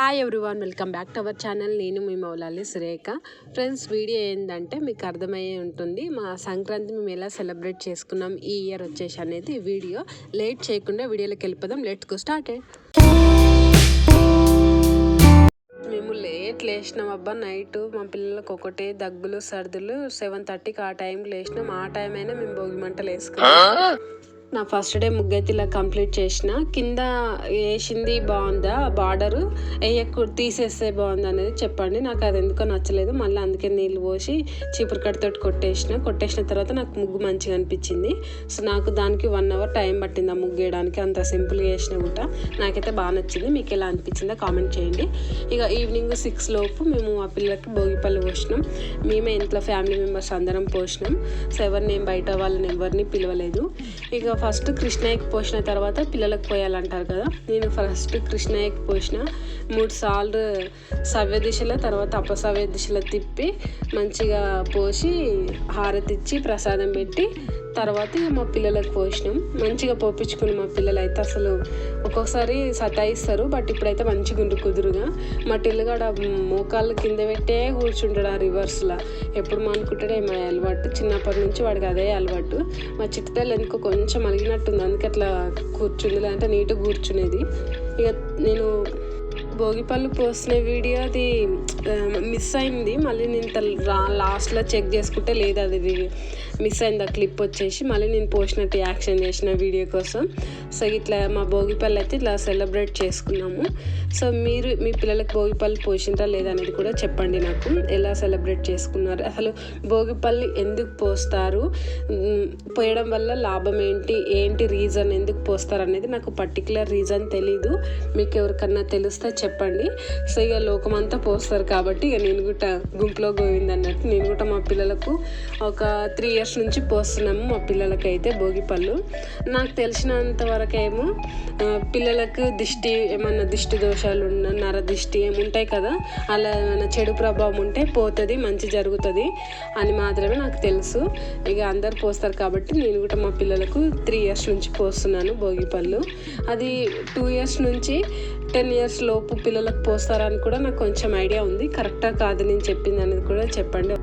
Hi everyone, welcome back to our channel. నేను మీ Moula Ali Surekha. Friends, video ఏంటంటే మీకు అర్థమయ్యే ఉంటుంది మా సంక్రాంతి మేము ఎలా సెలబ్రేట్ చేసుకున్నాం ఈ ఇయర్ వచ్చేసి అనేది వీడియో. లేట్ చేయకుండా వీడియోలోకి వెళ్ళిపోదాం. Let's go started. మేము లేచినాం అబ్బా. నైట్ మా పిల్లలకు ఒకటే దగ్గులు సర్దులు. 7:30కి ఆ టైంకి లేచినాం. ఆ టైం అయినా మేము భోగి మంటలు వేసుకున్నాం. నా ఫస్ట్ డే ముగ్గైతే ఇలా కంప్లీట్ చేసిన. కింద వేసింది బాగుందా, బార్డరు తీసేస్తే బాగుంది అనేది చెప్పండి. నాకు అది ఎందుకో నచ్చలేదు. మళ్ళీ అందుకే నీళ్ళు పోసి చీపురు కట్టతోటి కొట్టేసిన తర్వాత నాకు ముగ్గు మంచిగా అనిపించింది. సో నాకు దానికి 1 hour టైం పట్టింది ఆ ముగ్గు వేయడానికి. అంత సింపుల్గా వేసిన కూడా నాకైతే బాగా నచ్చింది. మీకు ఎలా అనిపించిందో కామెంట్ చేయండి. ఇక ఈవినింగ్ 6 లోపు మేము ఆ పిల్లలకి భోగిపళ్ళు పోసినాం. మేమే ఇంట్లో ఫ్యామిలీ మెంబర్స్ అందరం పోసినాం. సో ఎవరిని బయట వాళ్ళని ఎవరిని పిలవలేదు. ఇక ఫస్ట్ కృష్ణయ్యకి పోసిన తర్వాత పిల్లలకు పోయాలంటారు కదా. నేను ఫస్ట్ కృష్ణయ్యకి పోసిన 3 సార్లు సవ్య దిశలో తర్వాత అపసవ్య దిశలో తిప్పి మంచిగా పోసి హారతి ఇచ్చి ప్రసాదం పెట్టి తర్వాత మా పిల్లలకు పోసినాం. మంచిగా పోపించుకుని మా పిల్లలు అయితే అసలు ఒక్కొక్కసారి సతాయిస్తారు. బట్ ఇప్పుడైతే మంచిగా కుదురుగా మా టిల్లుగాడ మోకాళ్ళు కింద పెట్టే కూర్చుంటాడు ఆ రివర్స్లో. ఎప్పుడు మా అనుకుంటాడే మా అలవాటు. చిన్నప్పటి నుంచి వాడికి అదే అలవాటు. మా చిట్టుతల్లి ఎందుకో కొంచెం అలిగినట్టుంది, అందుకే అట్లా కూర్చుంది. లేదంటే నీట్గా కూర్చునేది. ఇక నేను భోగిపళ్ళు పోసిన వీడియో అది మిస్ అయింది. మళ్ళీ నేను లాస్ట్లో చెక్ చేసుకుంటే లేదు, అది మిస్ అయింది ఆ క్లిప్ వచ్చేసి. మళ్ళీ నేను పోసినట్టు యాక్షన్ చేసిన వీడియో కోసం. సో ఇట్లా మా భోగిపళ్ళు అయితే ఇట్లా సెలబ్రేట్ చేసుకున్నాము. సో మీరు మీ పిల్లలకు భోగిపళ్ళు పోసిండ్రా లేదా అనేది కూడా చెప్పండి నాకు. ఎలా సెలబ్రేట్ చేసుకున్నారు, అసలు భోగిపళ్ళు ఎందుకు పోస్తారు, పోయడం వల్ల లాభం ఏంటి రీజన్ ఎందుకు పోస్తారు అనేది నాకు పర్టికులర్ రీజన్ తెలీదు. మీకు ఎవరికన్నా తెలిస్తే చెప్పండి. సో ఇక లోకమంతా పోస్తారు కాబట్టి ఇక నేను కూడా గుంపులో గోవింది అన్నట్టు నేను కూడా మా పిల్లలకు ఒక 3 years నుంచి పోస్తున్నాము. మా పిల్లలకైతే భోగిపళ్ళు. నాకు తెలిసినంత వరకు ఏమో పిల్లలకు ఏమన్నా దిష్టి దోషాలు నర దిష్టి ఏముంటాయి కదా, అలా ఏమైనా చెడు ప్రభావం ఉంటే పోతుంది, మంచి జరుగుతుంది అని మాత్రమే నాకు తెలుసు. ఇక అందరు పోస్తారు కాబట్టి నేను కూడా మా పిల్లలకు 3 years నుంచి పోస్తున్నాను భోగిపళ్ళు. అది 2 years నుంచి 10 years లోపు పిల్లలకు పోస్తారని కూడా నాకు కొంచెం ఐడియా ఉంది. కరెక్టా కాదు నేను చెప్పింది అనేది కూడా చెప్పండి.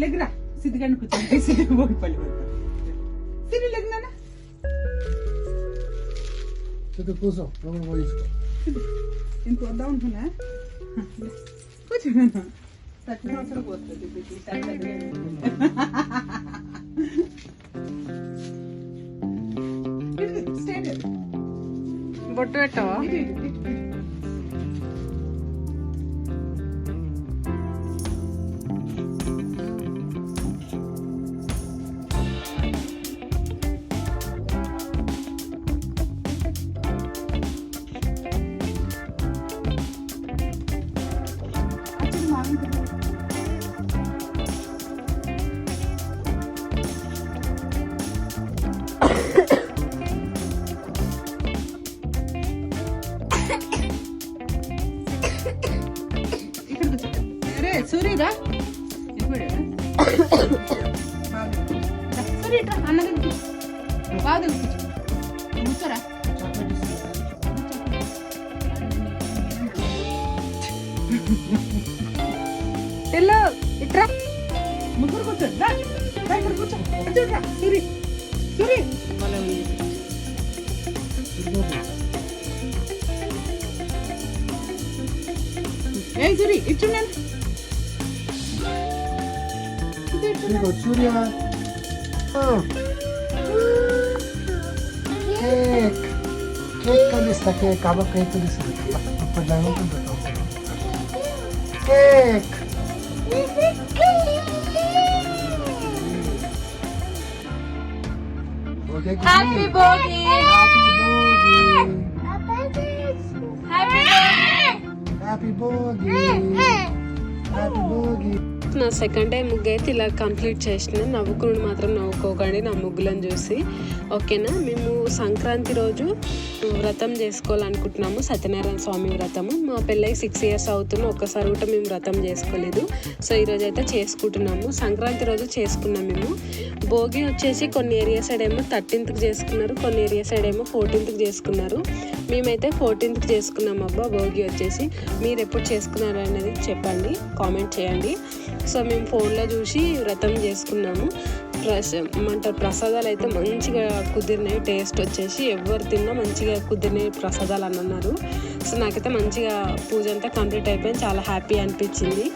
Legra, si te gano que se te voy para el si le legna na se te puso no me voy a ir en tu down to na kuch na tak na sar bolte de beti tak stand it బొట్టు పెట్టవా? Sorry, da. Sorry, da. Another. Father. Musara. Hello, itra. Mukur kuchu. Da. Da mukur kuchu. Acha. Sorry. Sorry. Hey, sorry. It's me. digo Surya cake kan ista cake aba cake to this padang ko to cake Happy Bogi! Happy Bogi! Bhogi happy Bhogi. నా second day ముగ్గు అయితే ఇలా complete చేసిన. నవ్వుకుని మాత్రం నవ్వుకోకండి నా ముగ్గులను చూసి, ఓకేనా. మేము సంక్రాంతి రోజు వ్రతం చేసుకోవాలనుకుంటున్నాము, సత్యనారాయణ స్వామి వ్రతము. మా పెళ్ళై 6 years అవుతున్నా ఒక్కసారి కూడా మేము వ్రతం చేసుకోలేదు. సో ఈరోజు అయితే చేసుకుంటున్నాము. సంక్రాంతి రోజు చేసుకున్నాం మేము. భోగి వచ్చేసి కొన్ని ఏరియా సైడ్ ఏమో 13th చేసుకున్నారు, కొన్ని ఏరియా సైడ్ ఏమో 14th చేసుకున్నారు. మేమైతే 14th చేసుకున్నాం అబ్బా భోగి వచ్చేసి. మీరు ఎప్పుడు చేసుకున్నారు అనేది చెప్పండి, కామెంట్ చేయండి. సో మేము ఫోన్లో చూసి వ్రతం చేసుకున్నాము. ప్రసాదాలు అయితే మంచిగా కుదిరినాయి. టేస్ట్ వచ్చేసి ఎవరు తిన్నా మంచిగా కుదిరినాయి ప్రసాదాలు అని అన్నారు. సో నాకైతే మంచిగా పూజ అంతా కంప్లీట్ అయిపోయింది, చాలా హ్యాపీ అనిపించింది.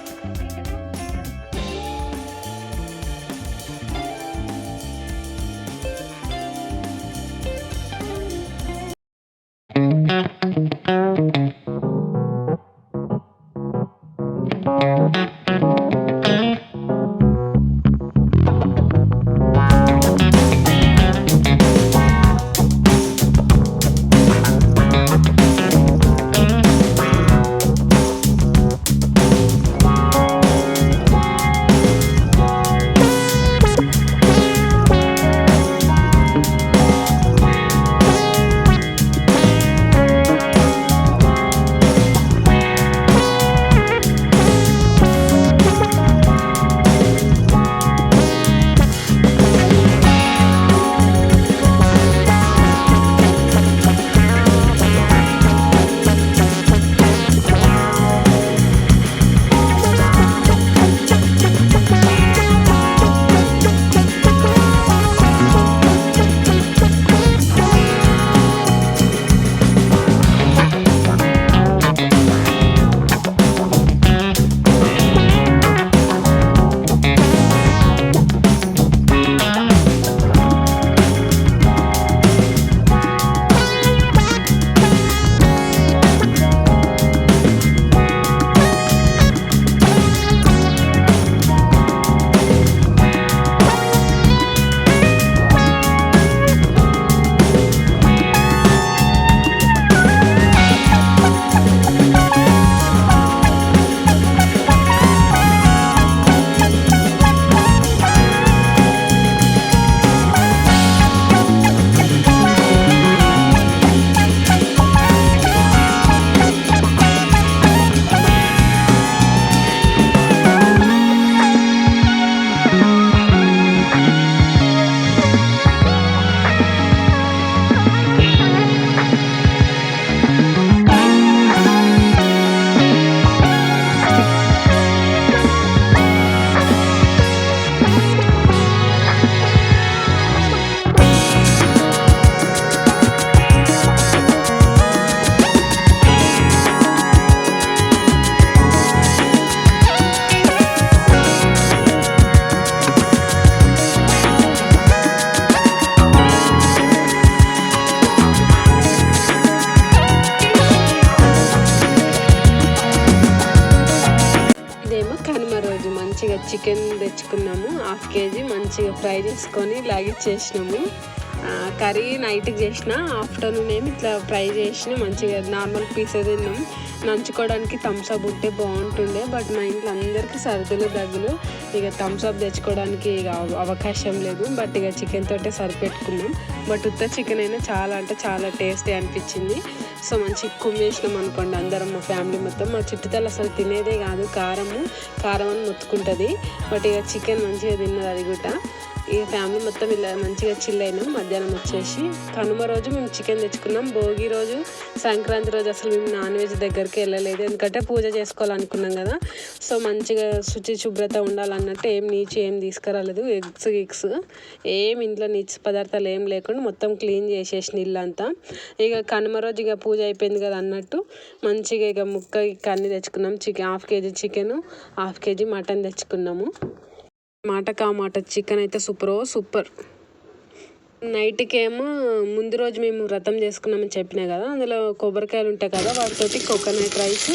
చికెన్ తెచ్చుకున్నాము 1/2 kg, మంచిగా ఫ్రై చేసుకొని లాగిచ్చేసినాము. కర్రీ నైట్కి చేసిన, ఆఫ్టర్నూన్ ఏమి ఇట్లా ఫ్రై చేసిన మంచిగా నార్మల్ పీసెస్ తిన్నాం. నంచుకోవడానికి థమ్స్అప్ ఉంటే బాగుంటుండే, బట్ మా ఇంట్లో అందరికీ సర్దులు దగ్గులు, ఇక థమ్స్అప్ తెచ్చుకోవడానికి ఇక అవకాశం లేదు. బట్ ఇక చికెన్ తోటే సరిపెట్టుకున్నాం. బట్ ఉత్త చికెన్ అయినా చాలా అంటే చాలా టేస్టీ అనిపించింది. సో మంచి కుమ్మేసినాం అనుకోండి అందరం, మా ఫ్యామిలీ మొత్తం. మా చుట్టుతల అసలు తినేదే కాదు, కారం అని మొత్తుకుంటుంది. బట్ ఇక చికెన్ మంచిగా తిన్నది అది కూడా. ఈ ఫ్యామిలీ మొత్తం ఇలా మంచిగా చిల్ అయినాం. మధ్యాహ్నం వచ్చేసి కనుమ రోజు మేము చికెన్ తెచ్చుకున్నాం. భోగి రోజు, సంక్రాంతి రోజు అసలు మేము నాన్ వెజ్ దగ్గరికి వెళ్ళలేదు, ఎందుకంటే పూజ చేసుకోవాలనుకున్నాం కదా. సో మంచిగా శుభ్రత ఉండాలన్నట్టు ఏం తీసుకురాలేదు. ఎగ్స్ ఏం ఇంట్లో నీచు పదార్థాలు ఏం లేకుండా మొత్తం క్లీన్ చేసేసిన ఇల్లంతా. ఇక కనుమ రోజు ఇక పూజ అయిపోయింది కదా అన్నట్టు మంచిగా ఇక అన్నీ తెచ్చుకున్నాం. 1/2 kg చికెను, 1/2 kg మటన్ తెచ్చుకున్నాము. మాట చికెన్ అయితే సూపర్. నైట్కి ఏమో ముందు రోజు మేము వ్రతం చేసుకున్నామని చెప్పినా కదా, అందులో కొబ్బరికాయలు ఉంటాయి కదా, వాటితోటి కోకోనట్ రైస్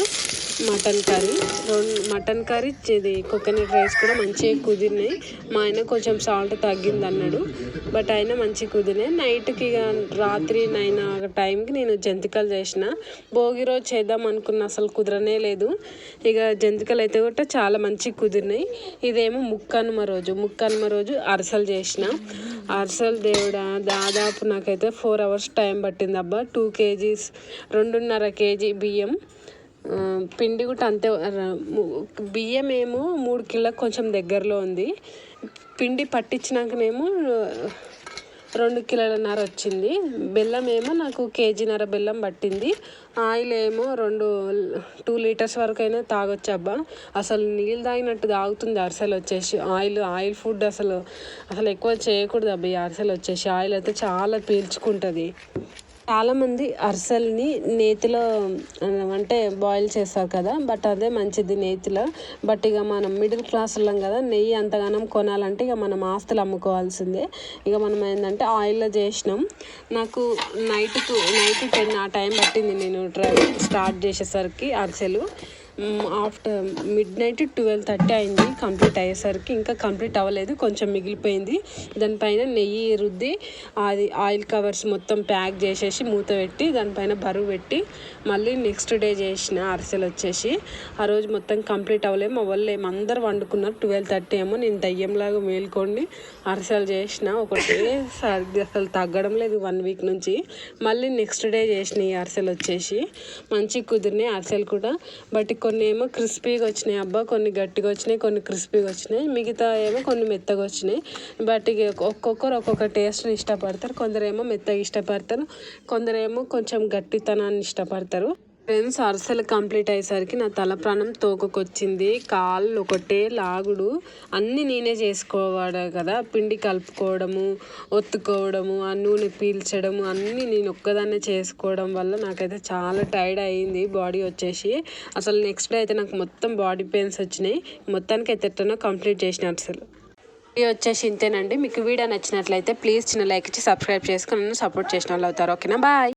మటన్ కర్రీ ఇది కోకోనట్ రైస్ కూడా మంచిగా కుదిరినాయి. మా ఆయన కొంచెం సాల్ట్ తగ్గింది అన్నాడు, బట్ అయినా మంచిగా కుదిరినాయి. నైట్కి ఇక రాత్రి 9 టైంకి నేను జంతికలు చేసిన. భోగి రోజు చేద్దాం అనుకున్న, అసలు కుదరనే లేదు. ఇక జంతికలు అయితే కూడా చాలా మంచిగా కుదిరినాయి. ఇదేమో ముక్కనుమ రోజు అరిసెలు చేసిన. అరిసెలు దేవుడా, దాదాపు నాకైతే 4 hours టైం పట్టింది అబ్బా. 2 kgs 2.5 kg బియ్యం, పిండి కూడా అంతే. బియ్యం ఏమో 3 కిలోలకు కొంచెం దగ్గరలో ఉంది. పిండి పట్టించినాకనేమో 2 కిలోలన్నర వచ్చింది. బెల్లం ఏమో నాకు 1.5 kg బెల్లం పట్టింది. ఆయిల్ ఏమో 2 లీటర్స్ వరకు అయినా తాగొచ్చు అబ్బా. అసలు నీళ్ళు తాగినట్టు తాగుతుంది అరిసెలు వచ్చేసి. ఆయిల్ ఫుడ్ అసలు ఎక్కువ చేయకూడదు అబ్బా. ఈ అరిసెలు వచ్చేసి ఆయిల్ అయితే చాలా పీల్చుకుంటుంది. చాలామంది అరిసెల్ని నేతిలో అంటే బాయిల్ చేస్తారు కదా, బట్ అదే మంచిది నేతిలో. బట్ ఇక మనం మిడిల్ క్లాస్ వాళ్ళం కదా, నెయ్యి అంతగానం కొనాలంటే ఇక మనం ఆస్తులు అమ్ముకోవాల్సిందే. ఇక మనం ఏంటంటే ఆయిల్లో చేసినాం. నాకు నైట్ 10 ఆ టైం పట్టింది నేను స్టార్ట్ చేసేసరికి అరిసెలు. ఆఫ్టర్ midnight 12:30 అయింది కంప్లీట్ అయ్యేసరికి. ఇంకా కంప్లీట్ అవ్వలేదు, కొంచెం మిగిలిపోయింది. దానిపైన నెయ్యి రుద్ది అది ఆయిల్ కవర్స్ మొత్తం ప్యాక్ చేసేసి మూత పెట్టి దానిపైన బరువు పెట్టి మళ్ళీ నెక్స్ట్ డే చేసిన అరిసెలు వచ్చేసి. ఆ రోజు మొత్తం కంప్లీట్ అవ్వలేము, అందరు వండుకున్నారు. 12:30 ఏమో నేను దయ్యంలాగా మేల్కొని అరిసెలు చేసిన. ఒకటేసారి అసలు తగ్గడం లేదు 1 week నుంచి. మళ్ళీ నెక్స్ట్ డే చేసిన ఈ అరిసెలు వచ్చేసి మంచిగా కుదిరినాయి అరిసెలు కూడా. బట్ కొన్ని ఏమో క్రిస్పీగా వచ్చినాయి అబ్బా, కొన్ని గట్టిగా వచ్చినాయి, కొన్ని క్రిస్పీగా వచ్చినాయి, మిగతా ఏమో కొన్ని మెత్తగా వచ్చినాయి. బట్ ఇక ఒక్కొక్కరు ఒక్కొక్క టేస్ట్ని ఇష్టపడతారు. కొందరేమో మెత్తగా ఇష్టపడతారు, కొందరేమో కొంచెం గట్టితనాన్ని ఇష్టపడతారు. ఫ్రెండ్స్, అరిసెలు కంప్లీట్ అయ్యేసరికి నా తల ప్రాణం తోకకొచ్చింది. కాళ్ళు ఒకటే లాగుడు. అన్నీ నేనే చేసుకోవాలి కదా, పిండి కలుపుకోవడము, ఒత్తుకోవడము, ఆ నూనె పీల్చడము అన్నీ నేను ఒక్కదాన్నే చేసుకోవడం వల్ల నాకైతే చాలా టైర్డ్ అయ్యింది బాడీ వచ్చేసి. అసలు నెక్స్ట్ డే అయితే నాకు మొత్తం బాడీ పెయిన్స్ వచ్చినాయి. మొత్తానికి అయితే ఎట్లనో కంప్లీట్ చేసిన అరిసెలు. వీడియో వచ్చేసి ఇంతేనండి. మీకు వీడియో నచ్చినట్లయితే ప్లీజ్ చిన్న లైక్ ఇచ్చి సబ్స్క్రైబ్ చేసుకొని నన్ను సపోర్ట్ చేసిన వాళ్ళు అవుతారు. ఓకేనా, బాయ్.